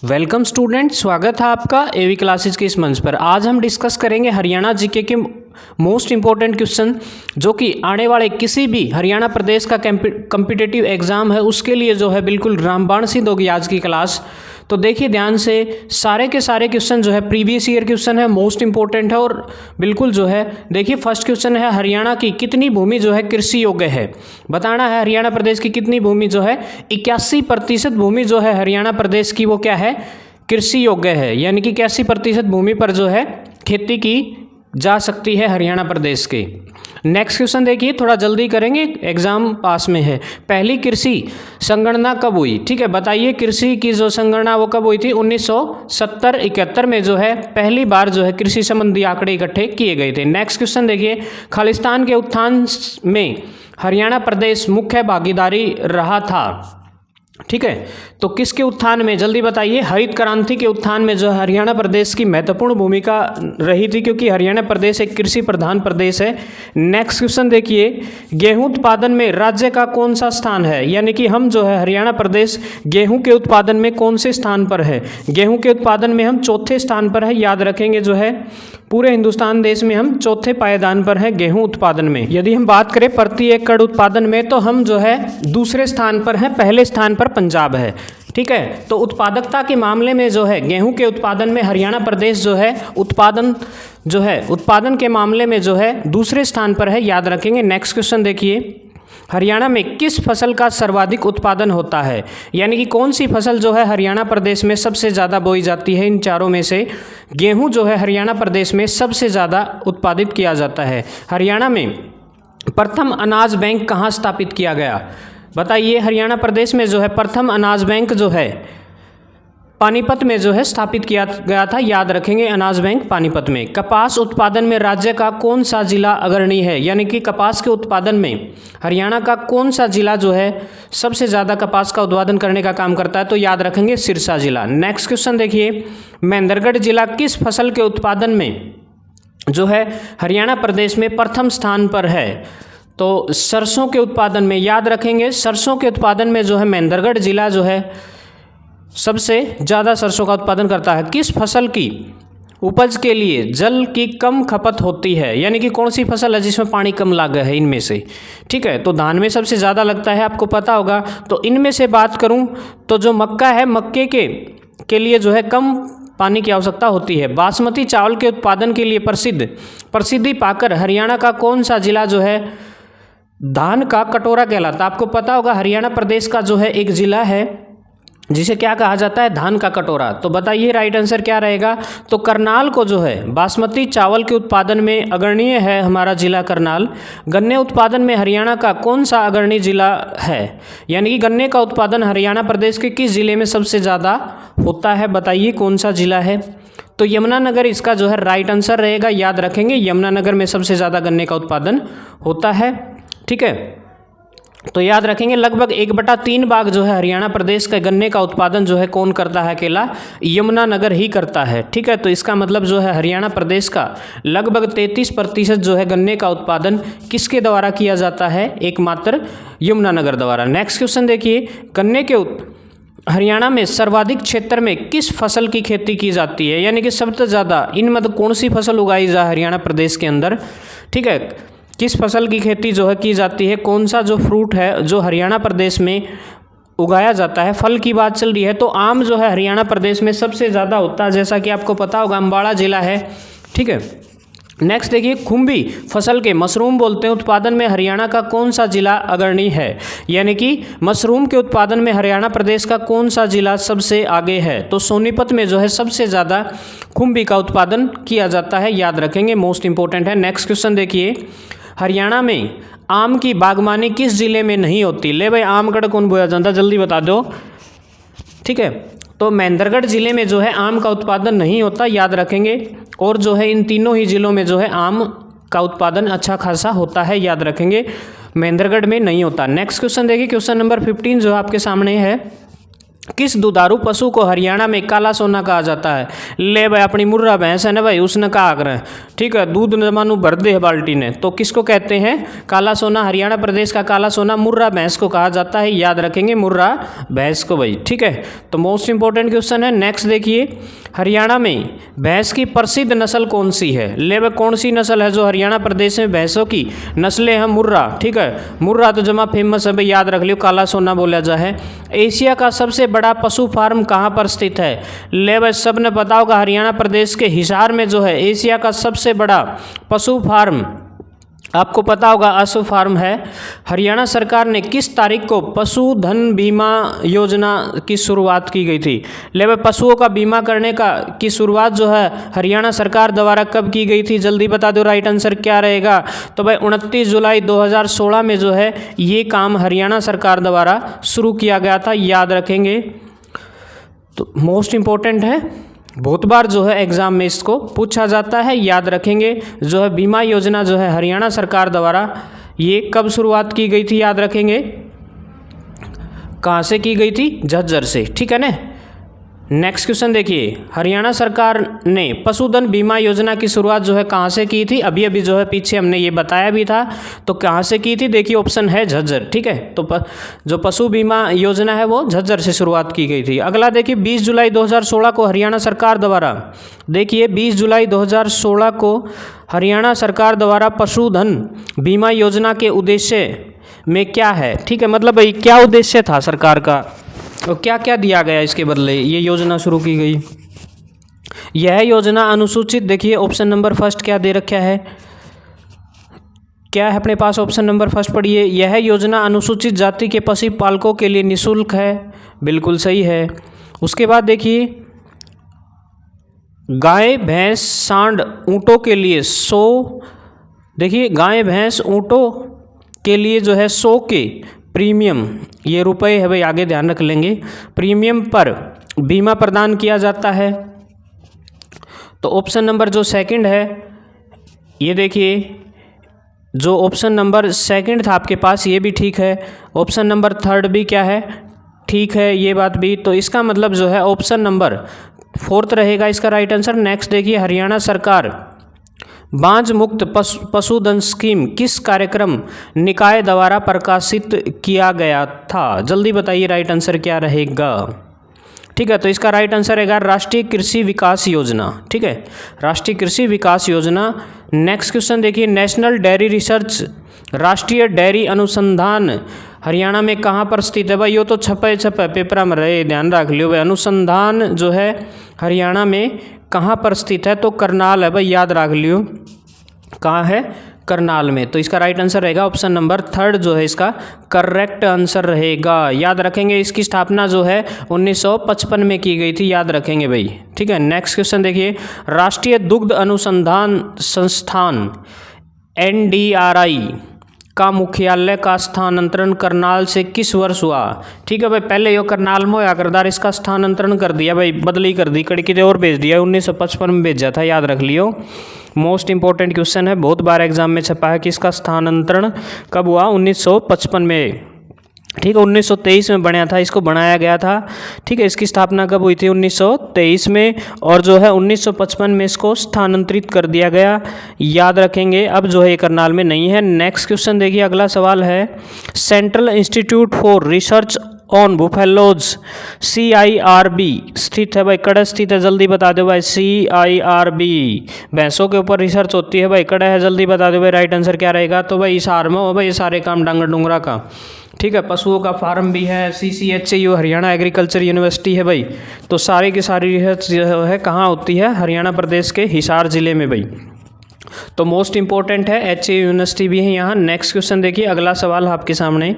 Welcome student, स्वागत है आपका एवी क्लासेस के इस मंच पर। आज हम डिस्कस करेंगे हरियाणा जीके के मोस्ट इंपॉर्टेंट क्वेश्चन जो कि आने वाले किसी भी हरियाणा प्रदेश का कम्पिटिटिव एग्जाम है उसके लिए जो है बिल्कुल रामबाण सिद्ध होगी आज की क्लास। तो देखिए ध्यान से, सारे के सारे क्वेश्चन जो है प्रीवियस ईयर क्वेश्चन है, मोस्ट इंपॉर्टेंट है और बिल्कुल जो है देखिए फर्स्ट क्वेश्चन है हरियाणा की कितनी भूमि जो है कृषि योग्य है। बताना है हरियाणा प्रदेश की कितनी भूमि जो है 81% भूमि जो है हरियाणा प्रदेश की वो क्या है, कृषि योग्य है। यानी कि 81% भूमि पर जो है खेती की जा सकती है हरियाणा प्रदेश के। नेक्स्ट क्वेश्चन देखिए, थोड़ा जल्दी करेंगे, एग्जाम पास में है। पहली कृषि संगणना कब हुई? ठीक है, बताइए कृषि की जो संगणना वो कब हुई थी? 1970-71 में जो है पहली बार जो है कृषि संबंधी आंकड़े इकट्ठे किए गए थे। नेक्स्ट क्वेश्चन देखिए, खालिस्तान के उत्थान में हरियाणा प्रदेश मुख्य भागीदारी रहा था। ठीक है, तो किसके उत्थान में? जल्दी बताइए। हरित क्रांति के उत्थान में जो हरियाणा प्रदेश की महत्वपूर्ण भूमिका रही थी, क्योंकि हरियाणा प्रदेश एक कृषि प्रधान प्रदेश है। नेक्स्ट क्वेश्चन देखिए, गेहूं उत्पादन में राज्य का कौन सा स्थान है? यानी कि हम जो है हरियाणा प्रदेश गेहूं के उत्पादन में कौन से स्थान पर है? गेहूं के उत्पादन में हम चौथे स्थान पर है, याद रखेंगे। जो है पूरे हिंदुस्तान देश में हम चौथे पायदान पर है गेहूं उत्पादन में। यदि हम बात करें प्रति एकड़ उत्पादन में तो हम जो है दूसरे स्थान पर है, पहले स्थान पर पंजाब है। ठीक है, तो उत्पादकता के मामले में जो है गेहूं के उत्पादन में हरियाणा प्रदेश जो है उत्पादन के मामले में जो है दूसरे स्थान पर है, याद रखेंगे। नेक्स्ट क्वेश्चन देखिए, हरियाणा में किस फसल का सर्वाधिक उत्पादन होता है? यानी कि कौन सी फसल जो है हरियाणा प्रदेश में सबसे ज़्यादा बोई जाती है? इन चारों में से गेहूं जो है हरियाणा प्रदेश में सबसे ज़्यादा उत्पादित किया जाता है। हरियाणा में प्रथम अनाज बैंक कहाँ स्थापित किया गया? बताइए। हरियाणा प्रदेश में जो है प्रथम अनाज बैंक जो है पानीपत में जो है स्थापित किया गया था, याद रखेंगे। अनाज बैंक पानीपत में। कपास उत्पादन में राज्य का कौन सा जिला अग्रणी है? यानी कि कपास के उत्पादन में हरियाणा का कौन सा जिला जो है सबसे ज़्यादा कपास का उत्पादन करने का काम करता है? तो याद रखेंगे सिरसा जिला। नेक्स्ट क्वेश्चन देखिए, महेंद्रगढ़ जिला किस फसल के उत्पादन में जो है हरियाणा प्रदेश में प्रथम स्थान पर है? तो सरसों के उत्पादन में, याद रखेंगे। सरसों के उत्पादन में जो है महेंद्रगढ़ जिला जो है सबसे ज़्यादा सरसों का उत्पादन करता है। किस फसल की उपज के लिए जल की कम खपत होती है? यानी कि कौन सी फसल है जिसमें पानी कम लगा है इनमें से? ठीक है, तो धान में सबसे ज़्यादा लगता है, आपको पता होगा। तो इनमें से बात करूं तो जो मक्का है, मक्के के लिए जो है कम पानी की आवश्यकता होती है। बासमती चावल के उत्पादन के लिए प्रसिद्धि पाकर हरियाणा का कौन सा जिला जो है धान का कटोरा कहलाता? आपको पता होगा हरियाणा प्रदेश का जो है एक जिला है जिसे क्या कहा जाता है? धान का कटोरा। तो बताइए राइट आंसर क्या रहेगा? तो करनाल को जो है बासमती चावल के उत्पादन में अग्रणीय है हमारा जिला करनाल। गन्ने उत्पादन में हरियाणा का कौन सा अग्रणी जिला है? यानी कि गन्ने का उत्पादन हरियाणा प्रदेश के किस जिले में सबसे ज़्यादा होता है? बताइए कौन सा जिला है? तो यमुनानगर इसका जो है राइट आंसर रहेगा, याद रखेंगे। यमुनानगर में सबसे ज़्यादा गन्ने का उत्पादन होता है। ठीक है, तो याद रखेंगे लगभग 1/3 भाग जो है हरियाणा प्रदेश का गन्ने का उत्पादन जो है कौन करता है? अकेला यमुनानगर ही करता है। ठीक है, तो इसका मतलब जो है हरियाणा प्रदेश का लगभग 33% जो है गन्ने का उत्पादन किसके द्वारा किया जाता है? एकमात्र यमुनानगर द्वारा। नेक्स्ट क्वेश्चन देखिए, गन्ने के हरियाणा में सर्वाधिक क्षेत्र में किस फसल की खेती की जाती है? यानी कि सबसे ज़्यादा इन मतलब कौन सी फसल उगाई जा हरियाणा प्रदेश के अंदर? ठीक है, किस फसल की खेती जो है की जाती है? कौन सा जो फ्रूट है जो हरियाणा प्रदेश में उगाया जाता है? फल की बात चल रही है तो आम जो है हरियाणा प्रदेश में सबसे ज़्यादा होता है, जैसा कि आपको पता होगा अम्बाड़ा जिला है। ठीक है, नेक्स्ट देखिए, खुम्बी फसल के मशरूम बोलते हैं उत्पादन में हरियाणा का कौन सा जिला अग्रणी है? यानी कि मशरूम के उत्पादन में हरियाणा प्रदेश का कौन सा जिला सबसे आगे है? तो सोनीपत में जो है सबसे ज़्यादा खुम्बी का उत्पादन किया जाता है, याद रखेंगे, मोस्ट इंपॉर्टेंट है। नेक्स्ट क्वेश्चन देखिए, हरियाणा में आम की बागवानी किस जिले में नहीं होती? ले भाई, आम कड़ कौन बोया जाता? जल्दी बता दो। ठीक है, तो महेंद्रगढ़ जिले में जो है आम का उत्पादन नहीं होता, याद रखेंगे। और जो है इन तीनों ही जिलों में जो है आम का उत्पादन अच्छा खासा होता है, याद रखेंगे, महेंद्रगढ़ में नहीं होता। नेक्स्ट क्वेश्चन देखिए, क्वेश्चन नंबर 15 जो आपके सामने है, किस दुधारू पशु को हरियाणा में काला सोना कहा जाता है? ले भाई, अपनी मुर्रा भैंस है ना भाई, उसने कहा करें, ठीक है, दूध जमानू भर दे है बाल्टी ने, तो किसको कहते हैं काला सोना? हरियाणा प्रदेश का काला सोना मुर्रा भैंस को कहा जाता है, याद रखेंगे मुर्रा भैंस को भाई, ठीक है। तो मोस्ट इंपॉर्टेंट क्वेश्चन है। नेक्स्ट देखिए, हरियाणा में भैंस की प्रसिद्ध नस्ल कौन सी है? ले भाई, कौन सी नस्ल है जो हरियाणा प्रदेश में भैंसों की नस्लें हैं? मुर्रा, ठीक है, मुर्रा तो जमा फेमस है भाई, याद रख लियो, काला सोना बोला जा है। एशिया का सबसे बड़ा पशु फार्म कहाँ पर स्थित है? ले भाई, सबने पता होगा, हरियाणा प्रदेश के हिसार में जो है एशिया का सबसे बड़ा पशु फार्म, आपको पता होगा, अश्व फार्म है। हरियाणा सरकार ने किस तारीख को पशुधन बीमा योजना की शुरुआत की गई थी? ले भाई, पशुओं का बीमा करने की शुरुआत जो है हरियाणा सरकार द्वारा कब की गई थी? जल्दी बता दो, राइट आंसर क्या रहेगा? तो भाई 29 जुलाई 2016 में जो है ये काम हरियाणा सरकार द्वारा शुरू किया गया था, याद रखेंगे। तो मोस्ट इम्पोर्टेंट है, बहुत बार जो है एग्ज़ाम में इसको पूछा जाता है, याद रखेंगे। जो है बीमा योजना जो है हरियाणा सरकार द्वारा ये कब शुरुआत की गई थी? याद रखेंगे, कहाँ से की गई थी? झज्जर से, ठीक है ना। नेक्स्ट क्वेश्चन देखिए, हरियाणा सरकार ने पशुधन बीमा योजना की शुरुआत जो है कहाँ से की थी? अभी अभी जो है पीछे हमने ये बताया भी था, तो कहाँ से की थी? देखिए ऑप्शन है झज्जर, ठीक है। तो जो पशु बीमा योजना है वो झज्जर से शुरुआत की गई थी। अगला देखिए, 20 जुलाई 2016 को हरियाणा सरकार द्वारा, देखिए 20 जुलाई 2016 को हरियाणा सरकार द्वारा पशुधन बीमा योजना के उद्देश्य में क्या है? ठीक है, मतलब भाई क्या उद्देश्य था सरकार का, तो क्या क्या दिया गया इसके बदले ये योजना शुरू की गई? यह योजना अनुसूचित, देखिए ऑप्शन नंबर फर्स्ट क्या दे रखा है, क्या है अपने पास? ऑप्शन नंबर फर्स्ट पढ़िए, यह योजना अनुसूचित जाति के पशुपालकों के लिए निःशुल्क है, बिल्कुल सही है। उसके बाद देखिए, गाय भैंस सांड ऊँटों के लिए 100, देखिए गाय भैंस ऊँटों के लिए जो है 100 के प्रीमियम, ये रुपए है भाई, आगे ध्यान रख लेंगे, प्रीमियम पर बीमा प्रदान किया जाता है। तो ऑप्शन नंबर जो सेकंड है, ये देखिए जो ऑप्शन नंबर सेकंड था आपके पास ये भी ठीक है, ऑप्शन नंबर थर्ड भी क्या है, ठीक है, ये बात भी। तो इसका मतलब जो है ऑप्शन नंबर फोर्थ रहेगा इसका राइट आंसर। नेक्स्ट देखिए, हरियाणा सरकार बांझ मुक्त पशुधन स्कीम किस कार्यक्रम निकाय द्वारा प्रकाशित किया गया था? जल्दी बताइए, राइट आंसर क्या रहेगा? ठीक है, तो इसका राइट आंसर रहेगा राष्ट्रीय कृषि विकास योजना, ठीक है, राष्ट्रीय कृषि विकास योजना। नेक्स्ट क्वेश्चन देखिए, नेशनल डेयरी रिसर्च, राष्ट्रीय डेयरी अनुसंधान हरियाणा में कहाँ पर स्थित है? भाई यो तो छपे पेपर में रहे, ध्यान रख लियो भाई। अनुसंधान जो है हरियाणा में कहाँ पर स्थित है? तो करनाल है भाई, याद रख लियो, कहाँ है? करनाल में। तो इसका राइट आंसर रहेगा ऑप्शन नंबर थर्ड जो है इसका करेक्ट आंसर रहेगा, याद रखेंगे। इसकी स्थापना जो है 1955 में की गई थी, याद रखेंगे भाई, ठीक है। नेक्स्ट क्वेश्चन देखिए, राष्ट्रीय दुग्ध अनुसंधान संस्थान NDRI का मुख्यालय का स्थानांतरण करनाल से किस वर्ष हुआ? ठीक है भाई, पहले यो करनाल में होया करदार, इसका स्थानांतरण कर दिया भाई, बदली कर दी, कड़की से और भेज दिया, 1955 में भेजा था, याद रख लियो। मोस्ट इंपॉर्टेंट क्वेश्चन है, बहुत बार एग्जाम में छपा है कि इसका स्थानांतरण कब हुआ? 1955 में, ठीक है। 1923 में बनाया था, इसको बनाया गया था, ठीक है। इसकी स्थापना कब हुई थी? 1923 में, और जो है 1955 में इसको स्थानांतरित कर दिया गया, याद रखेंगे। अब जो है ये करनाल में नहीं है। नेक्स्ट क्वेश्चन देखिए, अगला सवाल है, central institute for research on buffaloes CIRB स्थित है भाई, कड़ा स्थित है, जल्दी बता दो भाई। CIRB भैंसों के ऊपर रिसर्च होती है भाई, कड़ा है, जल्दी बता दो भाई, राइट आंसर क्या रहेगा? तो भाई हिसार में हो भाई, ये सारे काम डांगर डूंगरा का, ठीक है। पशुओं का फार्म भी है, CCHU हरियाणा एग्रीकल्चर यूनिवर्सिटी है भाई। तो सारी की सारी रिसर्च जो है कहाँ होती है? हरियाणा प्रदेश के हिसार जिले में भाई। तो मोस्ट इंपॉर्टेंट है, HA यूनिवर्सिटी भी है यहाँ। नेक्स्ट क्वेश्चन देखिए, अगला सवाल आपके सामने,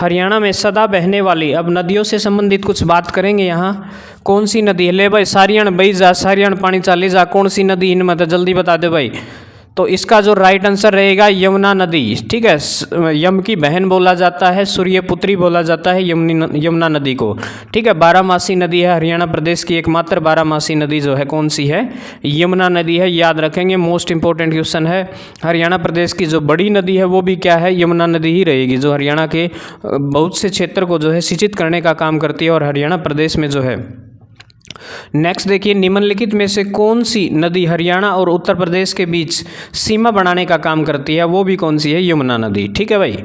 हरियाणा में सदा बहने वाली, अब नदियों से संबंधित कुछ बात करेंगे यहाँ। कौन सी नदी है? ले भाई, सारियाण बही जा, सारियाण पानी चाली जा, कौन सी नदी इनमें? तो जल्दी बता दो भाई। तो इसका जो राइट आंसर रहेगा यमुना नदी, ठीक है। यम की बहन बोला जाता है, सूर्यपुत्री बोला जाता है यमुना नदी को, ठीक है। बारहमासी नदी है, हरियाणा प्रदेश की एकमात्र बारहमासी नदी जो है कौन सी है, यमुना नदी है, याद रखेंगे। मोस्ट इंपॉर्टेंट क्वेश्चन है। हरियाणा प्रदेश की जो बड़ी नदी है वो भी क्या है, यमुना नदी ही रहेगी, जो हरियाणा के बहुत से क्षेत्र को जो है सिंचित करने का काम करती है और हरियाणा प्रदेश में जो है। नेक्स्ट देखिए, निम्नलिखित में से कौन सी नदी हरियाणा और उत्तर प्रदेश के बीच सीमा बनाने का काम करती है, वो भी कौन सी है, यमुना नदी, ठीक है भाई।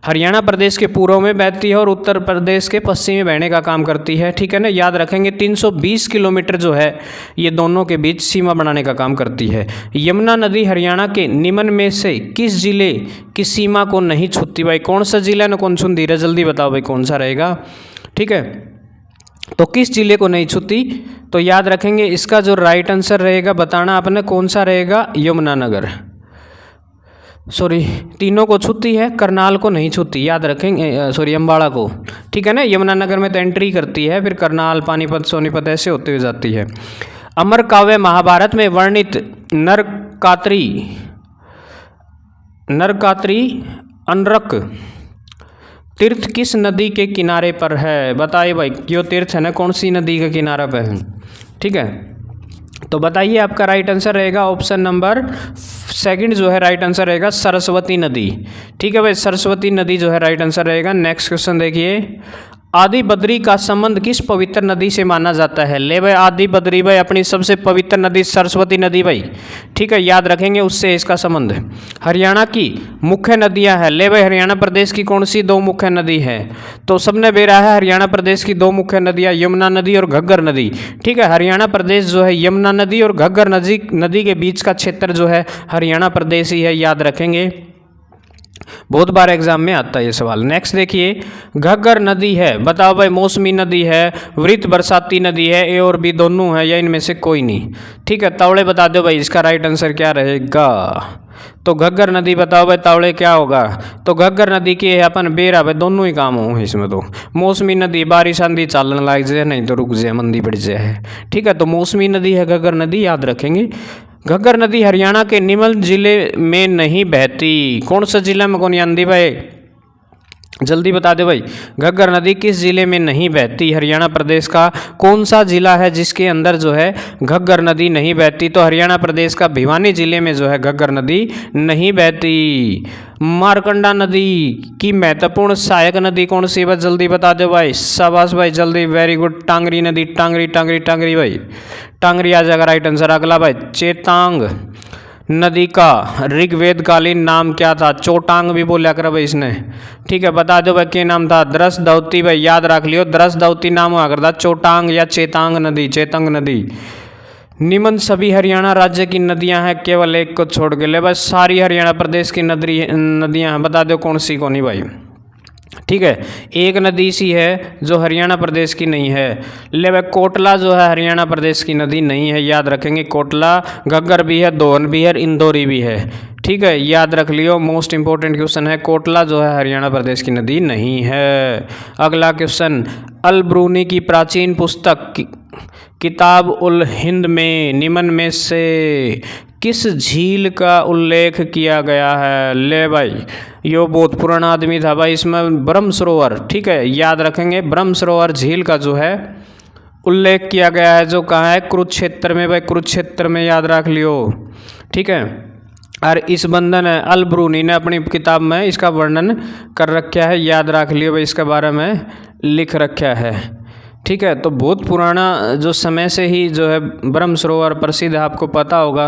हरियाणा प्रदेश के पूर्व में बहती है और उत्तर प्रदेश के पश्चिम में बहने का काम करती है, ठीक है ना, याद रखेंगे। 320 किलोमीटर जो है ये दोनों के बीच सीमा बनाने का काम करती है। यमुना नदी हरियाणा के निम्न में से किस जिले की सीमा को नहीं छूती भाई, कौन सा जिला न कौन छूती है, जल्दी बताओ भाई कौन सा रहेगा, ठीक है। तो किस जिले को नहीं छूती, तो याद रखेंगे इसका जो राइट आंसर रहेगा बताना आपने कौन सा रहेगा, यमुनानगर, सॉरी तीनों को छूती है, करनाल को नहीं छूती, याद रखेंगे, सॉरी अम्बाड़ा को, ठीक है ना। यमुनानगर में तो एंट्री करती है, फिर करनाल, पानीपत, सोनीपत ऐसे होते हुए जाती है। अमर काव्य महाभारत में वर्णित नरकात्री अनरक तीर्थ किस नदी के किनारे पर है, बताइए भाई। यो तीर्थ है ना कौन सी नदी के किनारे पर है, ठीक है। तो बताइए आपका राइट आंसर रहेगा ऑप्शन नंबर सेकंड जो है राइट आंसर रहेगा सरस्वती नदी, ठीक है भाई, सरस्वती नदी जो है राइट आंसर रहेगा। नेक्स्ट क्वेश्चन देखिए, आदि बद्री का संबंध किस पवित्र नदी से माना जाता है, ले भाई आदि बद्री भाई अपनी सबसे पवित्र नदी सरस्वती नदी भाई, ठीक है, याद रखेंगे उससे इसका संबंध। हरियाणा की मुख्य नदियां हैं, ले भाई हरियाणा प्रदेश की कौन सी दो मुख्य नदी है, तो सबने बेरा है हरियाणा प्रदेश की दो मुख्य नदियां यमुना नदी और घग्गर नदी, ठीक है। हरियाणा प्रदेश जो है यमुना नदी और घग्गर नदी के बीच का क्षेत्र जो है हरियाणा प्रदेश ही है, याद रखेंगे, बहुत बार एग्जाम में आता है ये सवाल। नेक्स्ट देखिए, घग्गर नदी है, बताओ भाई मौसमी नदी है, वृत बरसाती नदी है, ए और बी दोनों है या इनमें से कोई नहीं, ठीक है। तावड़े बता दो भाई इसका राइट आंसर क्या रहेगा, तो घग्गर नदी बताओ भाई, तावड़े क्या होगा, तो घग्गर नदी की है अपन बेरा भाई, दोनों ही काम हो इसमें। तो मौसमी नदी बारिश आंधी चालन लग जाए, नहीं तो रुक जाए मंदी बढ़ जाए, ठीक है। तो मौसमी नदी है घग्गर नदी, याद रखेंगे। घग्गर नदी हरियाणा के निम्न जिले में नहीं बहती, कौन सा जिला में कौन आंधी भाई, जल्दी बता दे भाई। घग्गर नदी किस जिले में नहीं बहती, हरियाणा प्रदेश का कौन सा जिला है जिसके अंदर जो है घग्गर नदी नहीं बहती, तो हरियाणा प्रदेश का भिवानी जिले में जो है घग्गर नदी नहीं बहती। मारकंडा नदी की महत्वपूर्ण सहायक नदी कौन सी है, जल्दी बता दो भाई, शाबाश भाई जल्दी, वेरी गुड। टांगरी नदी, टांगरी भाई, टांगरी आ जाएगा राइट आंसर। अगला भाई, चेतांग नदी का ऋग्वेद कालीन नाम क्या था, चोटांग भी बोला कर भाई इसने, ठीक है, बता दो भाई क्या नाम था, द्रसदौती भाई, याद रख लियो द्रसदौती नाम हुआ करता, चोटांग या चेतांग नदी। निम्न सभी हरियाणा राज्य की नदियां हैं, केवल एक को छोड़ के, ले भाई सारी हरियाणा प्रदेश की नदियां हैं, बता दो कौन सी कौन भाई, ठीक है। एक नदी सी है जो हरियाणा प्रदेश की नहीं है, ले भाई कोटला जो है हरियाणा प्रदेश की नदी नहीं है, याद रखेंगे। कोटला, घग्गर भी है, दोहन भी है, इंदौरी भी है, ठीक है, याद रख लियो। मोस्ट इंपॉर्टेंट क्वेश्चन है, कोटला जो है हरियाणा प्रदेश की नदी नहीं है। अगला क्वेश्चन, अल ब्रूनी की प्राचीन पुस्तक किताब उल हिंद में निम्न में से किस झील का उल्लेख किया गया है, ले भाई यो बहुत पुराना आदमी था भाई, इसमें ब्रह्म सरोवर, ठीक है, याद रखेंगे। ब्रह्म सरोवर झील का जो है उल्लेख किया गया है, जो कहाँ है, कुरुक्षेत्र में भाई, कुरुक्षेत्र में, याद रख लियो, ठीक है। और इस बंधन है अल ब्रूनी ने अपनी किताब में इसका वर्णन कर रखा है, याद रख लियो भाई, इसके बारे में लिख रखा है, ठीक है। तो बहुत पुराना जो समय से ही जो है ब्रह्म सरोवर प्रसिद्ध है, आपको पता होगा,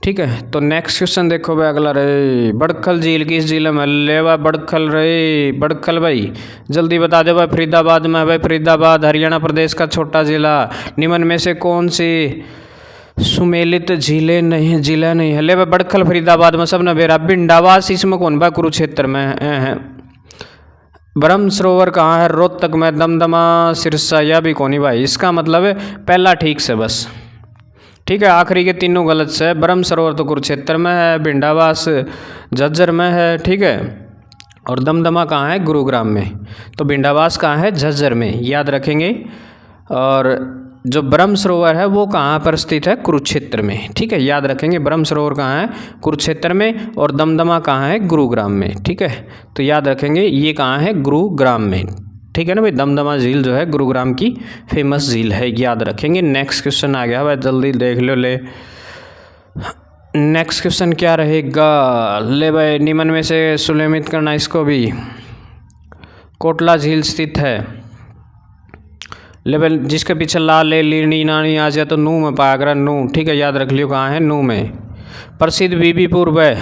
ठीक है। तो नेक्स्ट क्वेश्चन देखो भाई अगला रे, बड़खल झील किस जिले में, लेवा बड़खल रे, बड़खल भाई जल्दी बता दो भाई, फरीदाबाद में भाई, फरीदाबाद हरियाणा प्रदेश का छोटा जिला। निम्न में से कौन सी सुमेलित जिला नहीं है, ले भाई बड़खल फरीदाबाद में, सब ने बेरा। बिंडावास इसमें कौन भाई, कुरुक्षेत्र में है। ब्रह्म सरोवर कहाँ है, रोहतक में, दमदमा, सिरसा, या भी कौन भाई, इसका मतलब है पहला ठीक से बस, ठीक है, आखिरी के तीनों गलत से। ब्रह्म सरोवर तो कुरुक्षेत्र में है, बिंडावास झज्जर में है, ठीक है, और दमदमा कहाँ है, गुरुग्राम में। तो बिंडावास कहाँ है, झज्जर में, याद रखेंगे। और जो ब्रह्म सरोवर है वो कहाँ पर स्थित है? कुरुक्षेत्र में। ठीक है, याद रखेंगे ब्रह्म सरोवर कहाँ है? कुरुक्षेत्र में। और दमदमा कहाँ है? गुरुग्राम में। ठीक है, तो याद रखेंगे ये कहाँ है? गुरुग्राम में। ठीक है ना भाई, दमदमा झील जो है गुरुग्राम की फेमस झील है, याद रखेंगे। नेक्स्ट क्वेश्चन आ गया भाई, जल्दी देख लो ले। नेक्स्ट क्वेश्चन क्या रहेगा? ले भाई, निम्न में से सुनिश्चित करना इसको भी। कोटला झील स्थित है। लेवल जिसके पीछे लाल लीनी नानी आ जाए तो नू में पागरा नू। ठीक है, याद रख लियो कहाँ है? नू में। प्रसिद्ध बीबीपुर व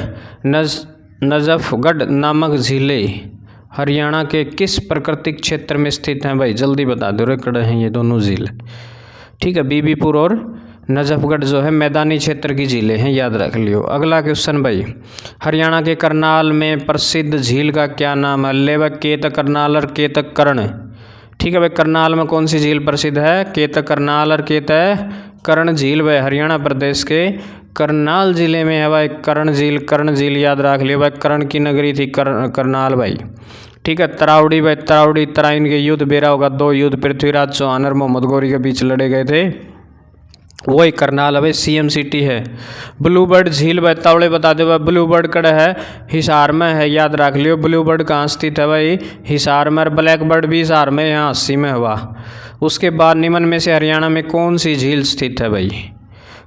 नजफगढ़ नामक झीलें हरियाणा के किस प्राकृतिक क्षेत्र में स्थित हैं? भाई जल्दी बता दो, रेकड़ हैं ये दोनों झील। ठीक है, बीबीपुर और नजफगढ़ जो है मैदानी क्षेत्र की झीलें हैं, याद रख लियो। अगला क्वेश्चन भाई, हरियाणा के करनाल में प्रसिद्ध झील का क्या नाम है? लेवक केतक करनाल और केतक कर्ण। ठीक है भाई, करनाल में कौन सी झील प्रसिद्ध है? केतक करनाल और केतक कर्ण झील भाई हरियाणा प्रदेश के करनाल जिले में है भाई। कर्ण झील याद रख लियो भाई, कर्ण की नगरी थी करनाल भाई। ठीक है, तरावड़ी भाई, तरावड़ी तराइन के युद्ध बेरा होगा, 2 युद्ध पृथ्वीराज चौहान और मोहम्मद गौरी के बीच लड़े गए थे, वही करनाल है भाई, CM सिटी है। ब्लूबर्ड झील भाई तावड़े बता दो भाई, ब्लूबर्ड कड़ा है? हिसार में है, याद रख लियो। ब्लूबर्ड कहाँ स्थित है भाई? हिसार में। ब्लैक बर्ड भी हिसार में, यहाँ 80 में हुआ। उसके बाद निम्न में से हरियाणा में कौन सी झील स्थित है भाई?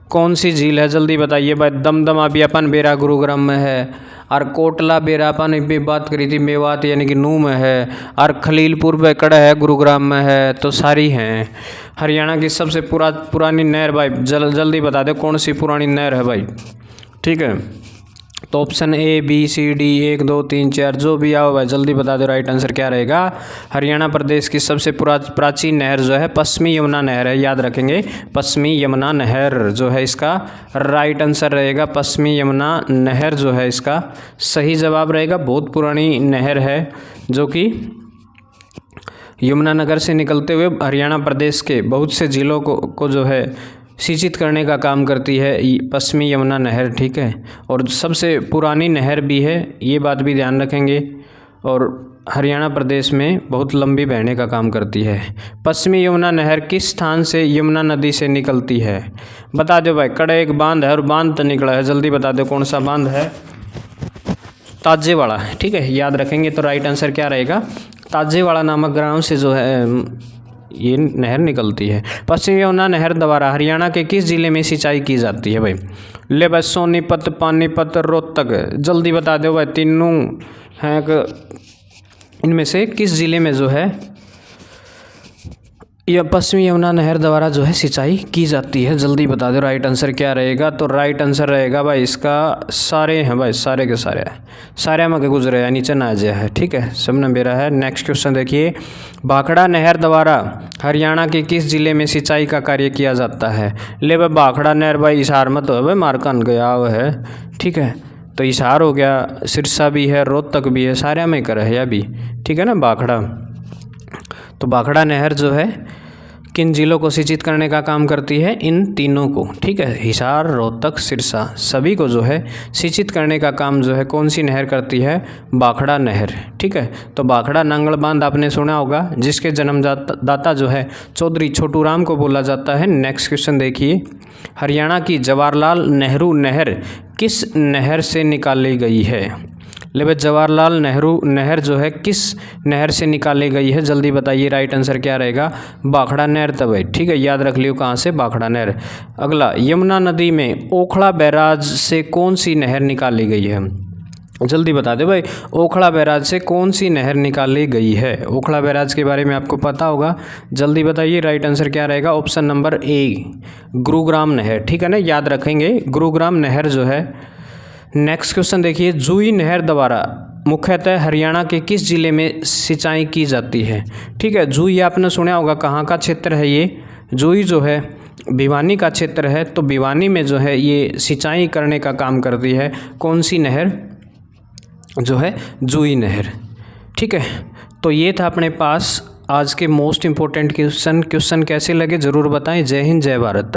कौन सी झील है जल्दी बताइए भाई? दमदमा भी अपन बेरा गुरुग्राम में है, और कोटला बेरा अपन भी बात करी थी मेवात यानी कि नू में है, और खलीलपुर बेकड़ा है गुरुग्राम में है, तो सारी हैं। हरियाणा की सबसे पुरानी नहर भाई जल्दी बता दो कौन सी पुरानी नहर है भाई? ठीक है, तो option A B C D 1 2 3 4 जो भी आओ भाई जल्दी बता दो, राइट आंसर क्या रहेगा? हरियाणा प्रदेश की सबसे प्राचीन नहर जो है पश्चिमी यमुना नहर है, याद रखेंगे। पश्चिमी यमुना नहर जो है इसका राइट आंसर रहेगा। पश्चिमी यमुना नहर जो है इसका सही जवाब रहेगा। बहुत पुरानी नहर है जो कि यमुनानगर से निकलते हुए हरियाणा प्रदेश के बहुत से जिलों को जो है सिंचित करने का काम करती है पश्चिमी यमुना नहर। ठीक है, और सबसे पुरानी नहर भी है, ये बात भी ध्यान रखेंगे। और हरियाणा प्रदेश में बहुत लंबी बहने का काम करती है। पश्चिमी यमुना नहर किस स्थान से यमुना नदी से निकलती है? बता दो भाई। कड़ा एक बांध है और बांध तो निकला है, जल्दी बता दो कौन सा बांध है? ताजेवाड़ा। ठीक है, याद रखेंगे। तो राइट आंसर क्या रहेगा? ताजेवाड़ा नामक ग्राम से जो है ये नहर निकलती है। पश्चिमी यमुना नहर द्वारा हरियाणा के किस जिले में सिंचाई की जाती है भाई? ले भाई, सोनीपत, पानीपत, रोहतक, जल्दी बता दो भाई। तीनों हैं, इनमें से किस जिले में जो है यह पश्चिमी यमुना नहर द्वारा जो है सिंचाई की जाती है? जल्दी बता दो, राइट आंसर क्या रहेगा? तो राइट आंसर रहेगा भाई इसका सारे हैं भाई, सारे के सारे में के गुजरे है, नीचे ना जाए है। ठीक है, सब ने बेरा है। नेक्स्ट क्वेश्चन देखिए, भाखड़ा नहर द्वारा हरियाणा के किस जिले में सिंचाई का कार्य किया जाता है? ले भाई, भाखड़ा नहर भाई हिसार में तो है भाई, मारकन गया हुआ है। ठीक है, तो हिसार हो गया, सिरसा भी है, रोहतक भी है, सारे में कर है अभी। ठीक है ना, भाखड़ा। तो भाखड़ा नहर जो है किन जिलों को सिंचित करने का काम करती है? इन तीनों को। ठीक है, हिसार, रोहतक, सिरसा, सभी को जो है सिंचित करने का काम जो है कौन सी नहर करती है? भाखड़ा नहर। ठीक है, तो भाखड़ा नांगल बांध आपने सुना होगा, जिसके जन्मदाता जो है चौधरी छोटू राम को बोला जाता है। नेक्स्ट क्वेश्चन देखिए, हरियाणा की जवाहरलाल नेहरू नहर किस नहर से निकाली गई है? ले भाई, जवाहरलाल नेहरू नहर जो है किस नहर से निकाली गई है? जल्दी बताइए, राइट आंसर क्या रहेगा? भाखड़ा नहर। तब भाई ठीक है, याद रख लियो कहाँ से? भाखड़ा नहर। अगला, यमुना नदी में ओखला बैराज से कौन सी नहर निकाली गई है? जल्दी बता दो भाई, ओखला बैराज से कौन सी नहर निकाली गई है? ओखला बैराज के बारे में आपको पता होगा, जल्दी बताइए, राइट आंसर क्या रहेगा? ऑप्शन नंबर A गुरुग्राम नहर। ठीक है ना, याद रखेंगे गुरुग्राम नहर जो है। नेक्स्ट क्वेश्चन देखिए, जूही नहर द्वारा मुख्यतः हरियाणा के किस जिले में सिंचाई की जाती है? ठीक है, जूही आपने सुना होगा, कहाँ का क्षेत्र है ये? जूही जो है भिवानी का क्षेत्र है, तो भिवानी में जो है ये सिंचाई करने का काम करती है कौन सी नहर? जो है जूही नहर। ठीक है, तो ये था अपने पास आज के मोस्ट इम्पोर्टेंट क्वेश्चन कैसे लगे ज़रूर बताएं। जय हिंद, जय भारत।